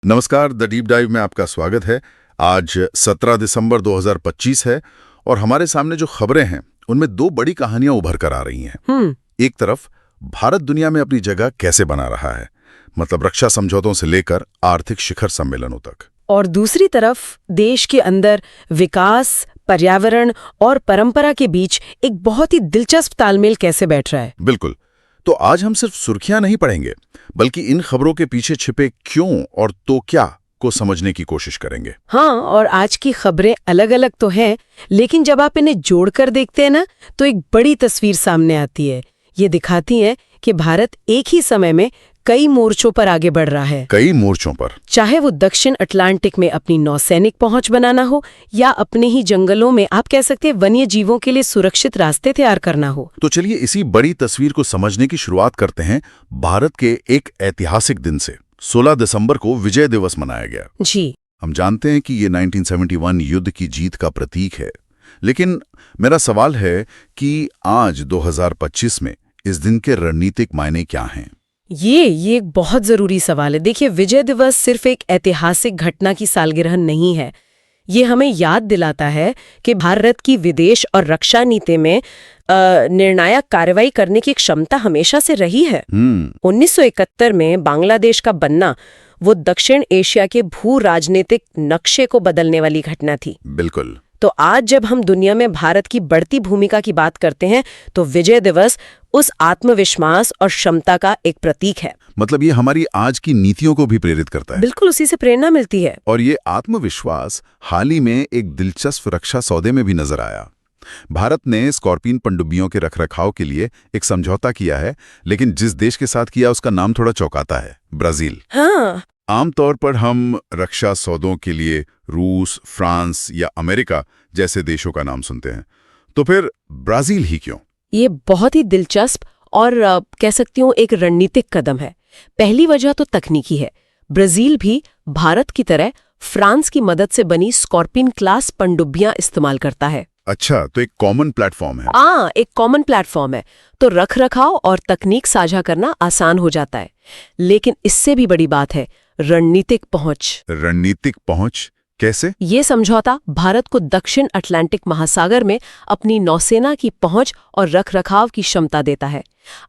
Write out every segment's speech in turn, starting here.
नमस्कार, the deep dive में आपका स्वागत है। आज 17 दिसंबर 2025 है और हमारे सामने जो खबरें हैं उनमें दो बड़ी कहानियां उभर कर आ रही हैं। एक तरफ भारत दुनिया में अपनी जगह कैसे बना रहा है, मतलब रक्षा समझौतों से लेकर आर्थिक शिखर सम्मेलनों तक, और दूसरी तरफ देश के अंदर विकास, पर्यावरण और परंपरा के बीच एक बहुत ही दिलचस्प तालमेल कैसे बैठ रहा है। बिल्कुल। तो आज हम सिर्फ सुर्खियां नहीं पढ़ेंगे, बल्कि इन खबरों के पीछे छिपे क्यों और तो क्या को समझने की कोशिश करेंगे। हाँ, और आज की खबरें अलग अलग तो हैं, लेकिन जब आप इन्हें जोड़कर देखते हैं ना, तो एक बड़ी तस्वीर सामने आती है। ये दिखाती है कि भारत एक ही समय में कई मोर्चों पर आगे बढ़ रहा है। कई मोर्चों पर, चाहे वो दक्षिण अटलांटिक में अपनी नौसैनिक पहुंच बनाना हो या अपने ही जंगलों में आप कह सकते हैं वन्य जीवों के लिए सुरक्षित रास्ते तैयार करना हो। तो चलिए इसी बड़ी तस्वीर को समझने की शुरुआत करते हैं भारत के एक ऐतिहासिक दिन से। 16 दिसंबर को विजय दिवस मनाया गया। जी, हम जानते हैं कि ये 1971 युद्ध की जीत का प्रतीक है, लेकिन मेरा सवाल है कि आज 2025 में इस दिन के रणनीतिक मायने क्या हैं? ये एक बहुत जरूरी सवाल है। देखिए, विजय दिवस सिर्फ एक ऐतिहासिक घटना की सालगिरह नहीं है। ये हमें याद दिलाता है कि भारत की विदेश और रक्षा नीति में निर्णायक कार्रवाई करने की क्षमता हमेशा से रही है। 1971 में बांग्लादेश का बनना वो दक्षिण एशिया के भू राजनीतिक नक्शे को बदलने वाली घटना थी। बिल्कुल। तो आज जब हम दुनिया में भारत की बढ़ती भूमिका की बात करते हैं, तो विजय दिवस उस आत्मविश्वास और क्षमता का एक प्रतीक है। मतलब ये हमारी आज की नीतियों को भी प्रेरित करता है। बिल्कुल, उसी से प्रेरणा मिलती है। और ये आत्मविश्वास हाल ही में एक दिलचस्प रक्षा सौदे में भी नजर आया। भारत ने स्कॉर्पियन पनडुब्बियों के रखरखाव के लिए एक समझौता किया है, लेकिन जिस देश के साथ किया उसका नाम थोड़ा चौंकाता है, ब्राजील। हाँ, आमतौर पर हम रक्षा सौदों के लिए रूस, फ्रांस या अमेरिका जैसे देशों का नाम सुनते हैं, तो फिर ब्राजील ही क्यों? ये बहुत ही दिलचस्प और कह सकती हूँ एक रणनीतिक कदम है। पहली वजह तो तकनीकी है। ब्राजील भी भारत की तरह फ्रांस की मदद से बनी स्कॉर्पियन क्लास पनडुब्बियां इस्तेमाल करता है। अच्छा, तो एक कॉमन प्लेटफॉर्म है। एक कॉमन प्लेटफॉर्म है, तो रखरखाव और तकनीक साझा करना आसान हो जाता है। लेकिन इससे भी बड़ी बात है रणनीतिक पहुंच। रणनीतिक पहुंच कैसे? ये समझौता भारत को दक्षिण अटलांटिक महासागर में अपनी नौसेना की पहुंच और रखरखाव की क्षमता देता है।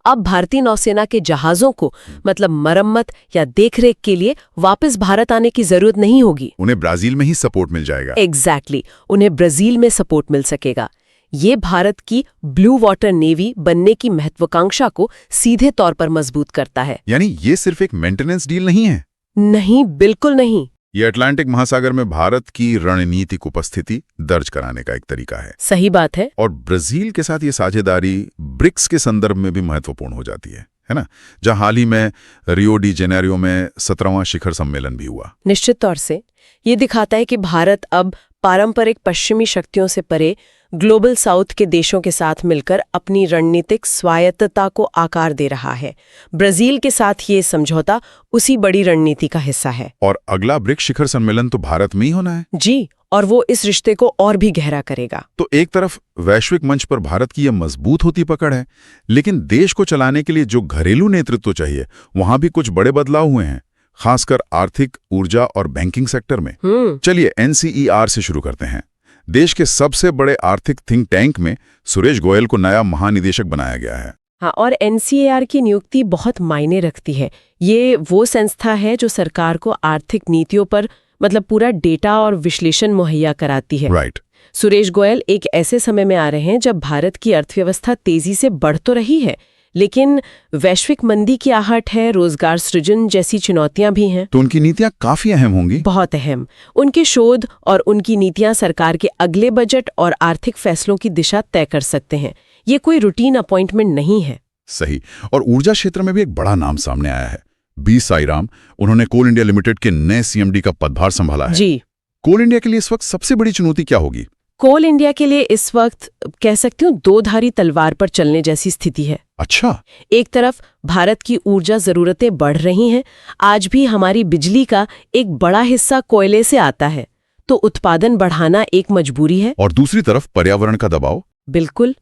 अब भारतीय नौसेना के जहाजों को मतलब मरम्मत या देखरेख के लिए वापस भारत आने की जरूरत नहीं होगी। उन्हें ब्राजील में ही सपोर्ट मिल जाएगा। एग्जैक्टली, उन्हें ब्राजील में सपोर्ट मिल सकेगा। ये भारत की ब्लू वाटर नेवी बनने की महत्वाकांक्षा को सीधे तौर पर मजबूत करता है। यानी ये सिर्फ एक मेंटेनेंस डील नहीं है? नहीं, बिल्कुल नहीं। ये अटलांटिक महासागर में भारत की रणनीतिक उपस्थिति दर्ज कराने का एक तरीका है। सही बात है। और ब्राजील के साथ ये साझेदारी ब्रिक्स के संदर्भ में भी महत्वपूर्ण हो जाती है ना? जहां हाल ही में रियो डी जेनेरियो में 17वां शिखर सम्मेलन भी हुआ। निश्चित तौर से ये दिखाता है कि भारत अब पारंपरिक पश्चिमी शक्तियों से परे ग्लोबल साउथ के देशों के साथ मिलकर अपनी रणनीतिक स्वायत्तता को आकार दे रहा है। ब्राजील के साथ ये समझौता उसी बड़ी रणनीति का हिस्सा है। और अगला ब्रिक्स शिखर सम्मेलन तो भारत में ही होना है। जी, और वो इस रिश्ते को और भी गहरा करेगा। तो एक तरफ वैश्विक मंच पर भारत की यह मजबूत होती पकड़ है, लेकिन देश को चलाने के लिए जो घरेलू नेतृत्व चाहिए वहां भी कुछ बड़े बदलाव हुए हैं, खासकर आर्थिक, ऊर्जा और बैंकिंग सेक्टर में। चलिए NCER से शुरू करते हैं। देश के सबसे बड़े आर्थिक थिंक टैंक में सुरेश गोयल को नया महानिदेशक बनाया गया है। हाँ, और NCER की नियुक्ति बहुत मायने रखती है। ये वो संस्था है जो सरकार को आर्थिक नीतियों पर मतलब पूरा डेटा और विश्लेषण मुहैया कराती है। राइट। सुरेश गोयल एक ऐसे समय में आ रहे हैं जब भारत की अर्थव्यवस्था तेजी से बढ़ तो रही है, लेकिन वैश्विक मंदी की आहट है, रोजगार सृजन जैसी चुनौतियां भी हैं। तो उनकी नीतियां काफी अहम होंगी। बहुत अहम। उनके शोध और उनकी नीतियां सरकार के अगले बजट और आर्थिक फैसलों की दिशा तय कर सकते हैं। ये कोई रूटीन अपॉइंटमेंट नहीं है। सही। और ऊर्जा क्षेत्र में भी एक बड़ा नाम सामने आया है, बी साईराम। उन्होंने कोल इंडिया लिमिटेड के नए CMD का पदभार संभाला है। जी। कोल इंडिया के लिए इस वक्त सबसे बड़ी चुनौती क्या होगी? कोल इंडिया के लिए इस वक्त कह सकती हूँ दो धारी तलवार पर चलने जैसी स्थिति है। अच्छा। एक तरफ भारत की ऊर्जा जरूरतें बढ़ रही हैं। आज भी हमारी बिजली का एक बड़ा हिस्सा कोयले से आता है, तो उत्पादन बढ़ाना एक मजबूरी है। और दूसरी तरफ पर्यावरण का दबाव। बिल्कुल।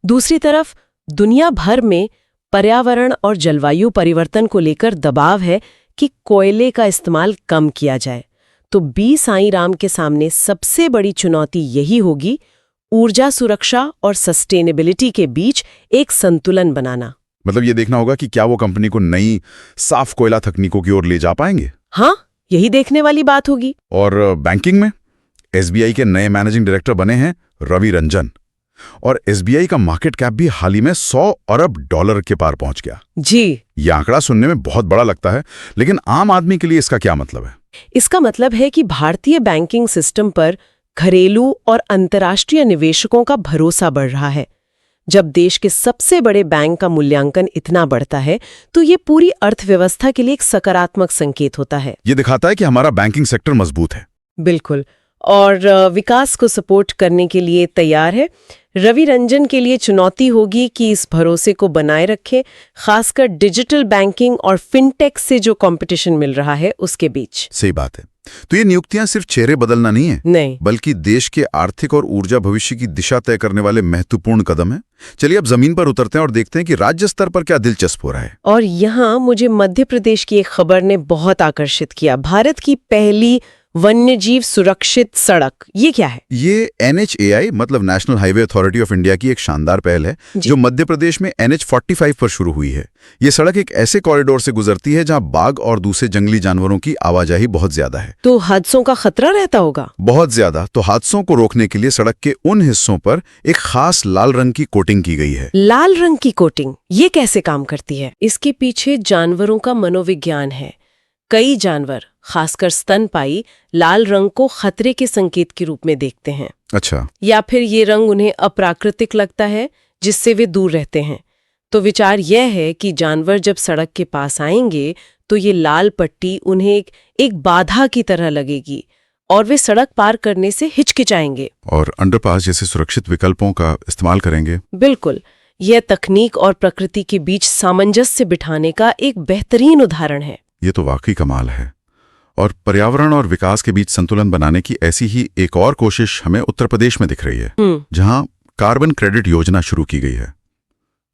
दूसरी तरफ दुनिया भर में पर्यावरण और जलवायु परिवर्तन को लेकर दबाव है कि कोयले का इस्तेमाल कम किया जाए। तो बी साईं राम के सामने सबसे बड़ी चुनौती यही होगी, ऊर्जा सुरक्षा और सस्टेनेबिलिटी के बीच एक संतुलन बनाना। मतलब ये देखना होगा कि क्या वो कंपनी को नई साफ कोयला तकनीकों की ओर ले जा पाएंगे। हाँ, यही देखने वाली बात होगी। और बैंकिंग में एसबीआई के नए मैनेजिंग डायरेक्टर बने हैं रवि रंजन, और एसबीआई का मार्केट कैप भी हाल ही में $100 अरब के पार पहुंच गया। जी, ये आंकड़ा सुनने में बहुत बड़ा लगता है, लेकिन आम आदमी के लिए इसका क्या मतलब है? इसका मतलब है कि भारतीय बैंकिंग सिस्टम पर घरेलू और अंतर्राष्ट्रीय निवेशकों का भरोसा बढ़ रहा है। जब देश के सबसे बड़े बैंक का मूल्यांकन इतना बढ़ता है, तो ये पूरी अर्थव्यवस्था के लिए एक सकारात्मक संकेत होता है। ये दिखाता है कि हमारा बैंकिंग सेक्टर मजबूत है। बिल्कुल, और विकास को सपोर्ट करने के लिए तैयार है। रवि रंजन के लिए चुनौती होगी कि इस भरोसे को बनाए रखें, खासकर डिजिटल बैंकिंग और फिनटेक से जो कंपटीशन मिल रहा है उसके बीच। सही बात है। तो ये नियुक्तियां सिर्फ चेहरे बदलना नहीं है, नहीं, बल्कि देश के आर्थिक और ऊर्जा भविष्य की दिशा तय करने वाले महत्वपूर्ण कदम है। चलिए अब जमीन पर उतरते हैं और देखते हैं कि राज्य स्तर पर क्या दिलचस्प हो रहा है। और यहाँ मुझे मध्य प्रदेश की एक खबर ने बहुत आकर्षित किया। भारत की पहली वन्यजीव सुरक्षित सड़क, ये क्या है? ये NHAI मतलब national highway authority of India की एक शानदार पहल है, जो मध्य प्रदेश में NH45 पर शुरू हुई है। ये सड़क एक ऐसे कॉरिडोर से गुजरती है जहां बाघ और दूसरे जंगली जानवरों की आवाजाही बहुत ज्यादा है। तो हादसों का खतरा रहता होगा? बहुत ज्यादा। तो हादसों को रोकने के लिए सड़क के उन हिस्सों पर एक खास लाल रंग की कोटिंग की गई है। लाल रंग की कोटिंग, ये कैसे काम करती है? इसके पीछे जानवरों का मनोविज्ञान है। कई जानवर, खासकर स्तनपायी, लाल रंग को खतरे के संकेत के रूप में देखते हैं। अच्छा। या फिर ये रंग उन्हें अप्राकृतिक लगता है, जिससे वे दूर रहते हैं। तो विचार यह है कि जानवर जब सड़क के पास आएंगे तो ये लाल पट्टी उन्हें एक बाधा की तरह लगेगी और वे सड़क पार करने से हिचकिचाएंगे और अंडरपास जैसे सुरक्षित विकल्पों का इस्तेमाल करेंगे। बिल्कुल, यह तकनीक और प्रकृति के बीच सामंजस्य बिठाने का एक बेहतरीन उदाहरण है। ये तो वाकई कमाल है। और पर्यावरण और विकास के बीच संतुलन बनाने की ऐसी ही एक और कोशिश हमें उत्तर प्रदेश में दिख रही है, जहां कार्बन क्रेडिट योजना शुरू की गई है।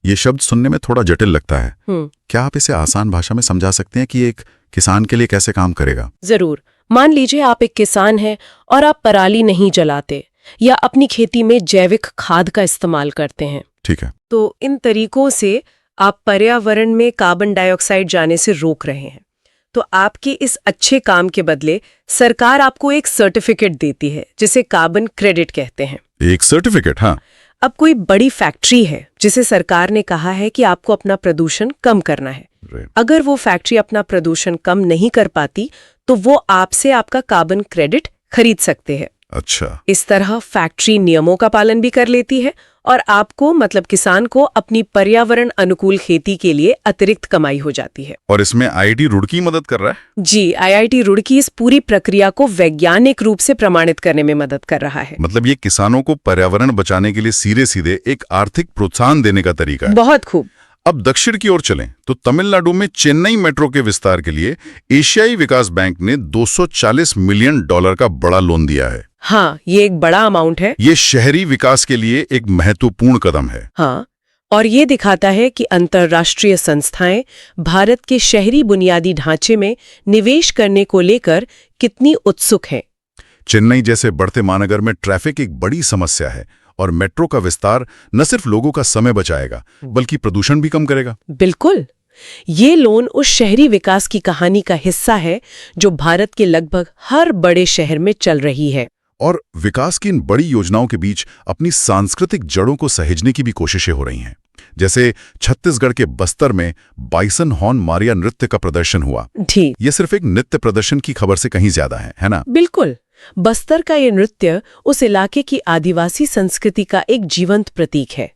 ये शब्द सुनने में थोड़ा जटिल लगता है। क्या आप इसे आसान भाषा में समझा सकते हैं कि एक किसान के लिए कैसे काम करेगा? जरूर। मान लीजिए आप एक किसान हैं और आप पराली नहीं जलाते या अपनी खेती में जैविक खाद का इस्तेमाल करते हैं। ठीक है। तो इन तरीकों से आप पर्यावरण में कार्बन डाइऑक्साइड जाने से रोक रहे हैं। तो आपके इस अच्छे काम के बदले सरकार आपको एक सर्टिफिकेट देती है, जिसे कार्बन क्रेडिट कहते हैं। एक सर्टिफिकेट? हाँ। अब कोई बड़ी फैक्ट्री है जिसे सरकार ने कहा है कि आपको अपना प्रदूषण कम करना है। अगर वो फैक्ट्री अपना प्रदूषण कम नहीं कर पाती तो वो आपसे आपका कार्बन क्रेडिट खरीद सकते हैं। अच्छा। इस तरह फैक्ट्री नियमों का पालन भी कर लेती है और आपको, मतलब किसान को, अपनी पर्यावरण अनुकूल खेती के लिए अतिरिक्त कमाई हो जाती है। और इसमें IIT रुड़की मदद कर रहा है? जी, IIT रुड़की इस पूरी प्रक्रिया को वैज्ञानिक रूप से प्रमाणित करने में मदद कर रहा है। मतलब ये किसानों को पर्यावरण बचाने के लिए सीधे सीधे एक आर्थिक प्रोत्साहन देने का तरीका है। बहुत खूब। अब दक्षिण की ओर चलें तो तमिलनाडु में चेन्नई मेट्रो के विस्तार के लिए एशियाई विकास बैंक ने $240 मिलियन का बड़ा लोन दिया है। हाँ, ये एक बड़ा अमाउंट है। ये शहरी विकास के लिए एक महत्वपूर्ण कदम है। हाँ, और ये दिखाता है कि अंतर्राष्ट्रीय संस्थाएं भारत के शहरी बुनियादी ढांचे में निवेश करने को लेकर कितनी उत्सुक हैं। चेन्नई जैसे बढ़ते महानगर में ट्रैफिक एक बड़ी समस्या है और मेट्रो का विस्तार न सिर्फ लोगों का समय बचाएगा बल्कि प्रदूषण भी कम करेगा। बिल्कुल। ये लोन उस शहरी विकास की कहानी का हिस्सा है जो भारत के लगभग हर बड़े शहर में चल रही है। और विकास की इन बड़ी योजनाओं के बीच अपनी सांस्कृतिक जड़ों को सहेजने की भी कोशिशें हो रही हैं। जैसे छत्तीसगढ़ के बस्तर में बाइसन हॉर्न मारिया नृत्य का प्रदर्शन हुआ। ठीक। ये सिर्फ एक नृत्य प्रदर्शन की खबर से कहीं ज्यादा है ना? बिल्कुल। बस्तर का ये नृत्य उस इलाके की आदिवासी संस्कृति का एक जीवंत प्रतीक है।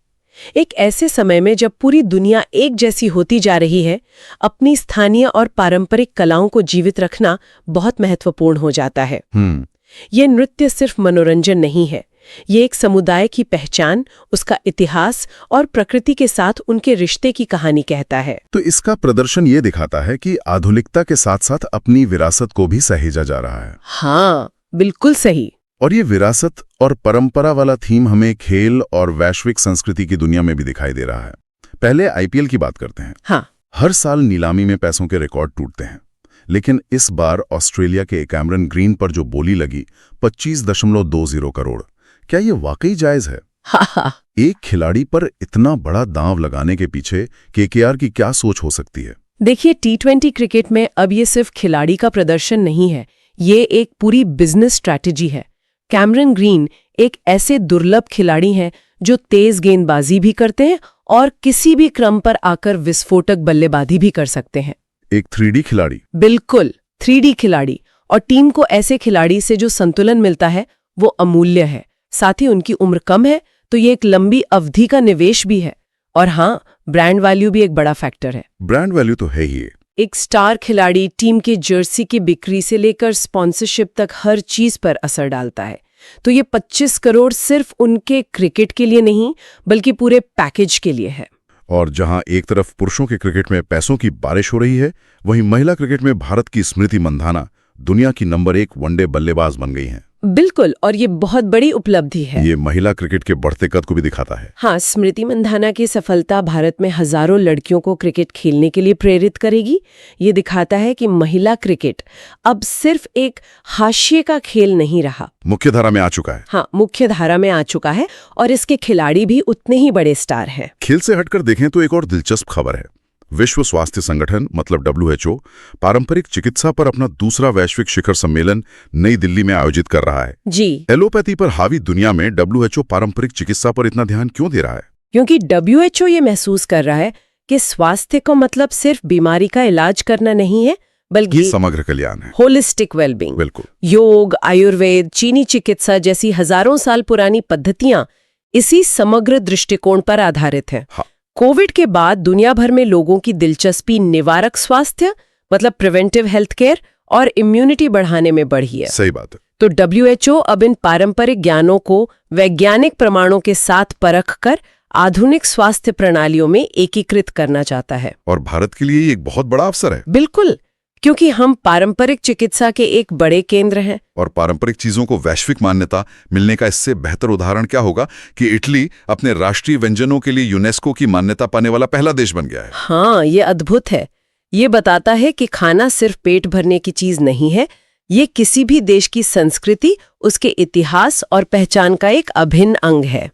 एक ऐसे समय में जब पूरी दुनिया एक जैसी होती जा रही है, अपनी स्थानीय और पारंपरिक कलाओं को जीवित रखना बहुत महत्वपूर्ण हो जाता है। ये नृत्य सिर्फ मनोरंजन नहीं है, ये एक समुदाय की पहचान, उसका इतिहास और प्रकृति के साथ उनके रिश्ते की कहानी कहता है। तो इसका प्रदर्शन ये दिखाता है कि आधुनिकता के साथ साथ अपनी विरासत को भी सहेजा जा रहा है। हाँ, बिल्कुल सही। और ये विरासत और परंपरा वाला थीम हमें खेल और वैश्विक संस्कृति की दुनिया में भी दिखाई दे रहा है। पहले IPL की बात करते हैं। हाँ। हर साल नीलामी में पैसों के रिकॉर्ड टूटते हैं, लेकिन इस बार ऑस्ट्रेलिया के कैमरन ग्रीन पर जो बोली लगी 25.20 करोड़, क्या ये वाकई जायज है? एक खिलाड़ी पर इतना बड़ा दांव लगाने के पीछे केकेआर की क्या सोच हो सकती है? देखिए, T20 क्रिकेट में अब ये सिर्फ खिलाड़ी का प्रदर्शन नहीं है, ये एक पूरी बिजनेस स्ट्रैटेजी है। कैमरन ग्रीन एक ऐसे दुर्लभ खिलाड़ी हैं जो तेज गेंदबाजी भी करते हैं और किसी भी क्रम पर आकर विस्फोटक बल्लेबाजी भी कर सकते हैं। एक 3D खिलाड़ी? बिल्कुल, 3D खिलाड़ी। और टीम को ऐसे खिलाड़ी से जो संतुलन मिलता है वो अमूल्य है। साथ ही उनकी उम्र कम है, तो ये एक लंबी अवधि का निवेश भी है। और हाँ, ब्रांड वैल्यू भी एक बड़ा फैक्टर है। ब्रांड वैल्यू तो है ही। एक स्टार खिलाड़ी टीम के जर्सी की बिक्री से लेकर स्पॉन्सरशिप तक हर चीज पर असर डालता है। तो ये 25 करोड़ सिर्फ उनके क्रिकेट के लिए नहीं, बल्कि पूरे पैकेज के लिए है। और जहां एक तरफ पुरुषों के क्रिकेट में पैसों की बारिश हो रही है, वहीं महिला क्रिकेट में भारत की स्मृति मंधाना दुनिया की नंबर 1 वनडे बल्लेबाज बन गई हैं। बिल्कुल, और ये बहुत बड़ी उपलब्धि है। ये महिला क्रिकेट के बढ़ते कद को भी दिखाता है। हाँ, स्मृति मंधाना की सफलता भारत में हजारों लड़कियों को क्रिकेट खेलने के लिए प्रेरित करेगी। ये दिखाता है कि महिला क्रिकेट अब सिर्फ एक हाशिए का खेल नहीं रहा, मुख्य धारा में आ चुका है। हाँ, मुख्य धारा में आ चुका है और इसके खिलाड़ी भी उतने ही बड़े स्टार हैं। खेल से हटकर देखें तो एक और दिलचस्प खबर है। विश्व स्वास्थ्य संगठन मतलब WHO पारंपरिक चिकित्सा पर अपना दूसरा वैश्विक शिखर सम्मेलन नई दिल्ली में आयोजित कर रहा है। जी। एलोपैथी पर हावी दुनिया में WHO पारंपरिक चिकित्सा पर इतना ध्यान क्यों दे रहा है? क्योंकि WHO ये महसूस कर रहा है कि स्वास्थ्य का मतलब सिर्फ बीमारी का इलाज करना नहीं है, बल्कि ये समग्र कल्याण है, होलिस्टिक वेलबींग। बिल्कुल। योग, आयुर्वेद, चीनी चिकित्सा जैसी हजारों साल पुरानी पद्धतियां इसी समग्र दृष्टिकोण पर आधारित हैं। हाँ। कोविड के बाद दुनिया भर में लोगों की दिलचस्पी निवारक स्वास्थ्य मतलब प्रिवेंटिव हेल्थ केयर और इम्यूनिटी बढ़ाने में बढ़ी है। सही बात है। तो WHO अब इन पारंपरिक ज्ञानों को वैज्ञानिक प्रमाणों के साथ परख कर आधुनिक स्वास्थ्य प्रणालियों में एकीकृत करना चाहता है। और भारत के लिए ये एक बहुत बड़ा अवसर है। बिल्कुल, क्योंकि हम पारंपरिक चिकित्सा के एक बड़े केंद्र हैं। और पारंपरिक चीजों को वैश्विक मान्यता मिलने का इससे बेहतर उदाहरण क्या होगा कि इटली अपने राष्ट्रीय व्यंजनों के लिए यूनेस्को की मान्यता पाने वाला पहला देश बन गया है। हाँ, ये अद्भुत है। ये बताता है कि खाना सिर्फ पेट भरने की चीज नहीं है, ये किसी भी देश की संस्कृति, उसके इतिहास और पहचान का एक अभिन्न अंग है।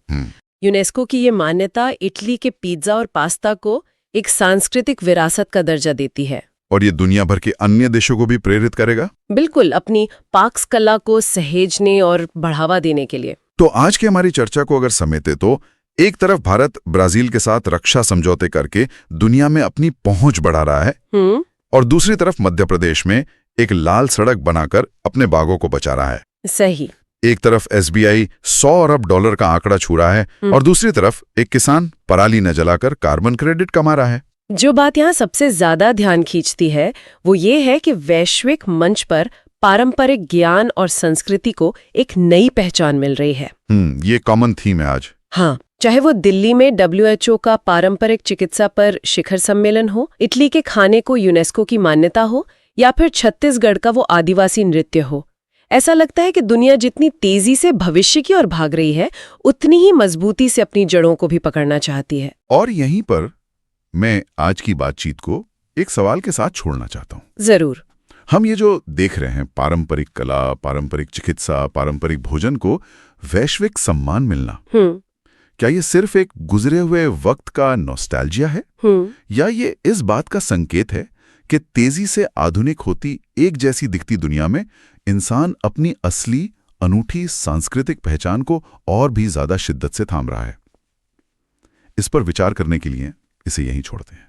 यूनेस्को की ये मान्यता इटली के पिज्जा और पास्ता को एक सांस्कृतिक विरासत का दर्जा देती है। और ये दुनिया भर के अन्य देशों को भी प्रेरित करेगा। बिल्कुल, अपनी पाक कला को सहेजने और बढ़ावा देने के लिए। तो आज की हमारी चर्चा को अगर समेटे तो एक तरफ भारत ब्राजील के साथ रक्षा समझौते करके दुनिया में अपनी पहुंच बढ़ा रहा है, और दूसरी तरफ मध्य प्रदेश में एक लाल सड़क बनाकर अपने बागों को बचा रहा है। सही। एक तरफ SBI $100 अरब का आंकड़ा छू रहा है, और दूसरी तरफ एक किसान पराली न जलाकर कार्बन क्रेडिट कमा रहा है। जो बात यहाँ सबसे ज्यादा ध्यान खींचती है वो ये है कि वैश्विक मंच पर पारंपरिक ज्ञान और संस्कृति को एक नई पहचान मिल रही है। ये कॉमन थीम है आज। हाँ, चाहे वो दिल्ली में WHO का पारंपरिक चिकित्सा पर शिखर सम्मेलन हो, इटली के खाने को यूनेस्को की मान्यता हो, या फिर छत्तीसगढ़ का वो आदिवासी नृत्य हो। ऐसा लगता है कि दुनिया जितनी तेजी से भविष्य की ओर भाग रही है, उतनी ही मजबूती से अपनी जड़ों को भी पकड़ना चाहती है। और यहीं पर मैं आज की बातचीत को एक सवाल के साथ छोड़ना चाहता हूं। जरूर। हम ये जो देख रहे हैं, पारंपरिक कला, पारंपरिक चिकित्सा, पारंपरिक भोजन को वैश्विक सम्मान मिलना, क्या ये सिर्फ एक गुजरे हुए वक्त का नॉस्टैल्जिया है, या ये इस बात का संकेत है कि तेजी से आधुनिक होती एक जैसी दिखती दुनिया में इंसान अपनी असली अनूठी सांस्कृतिक पहचान को और भी ज्यादा शिद्दत से थाम रहा है? इस पर विचार करने के लिए इसे यहीं छोड़ते हैं।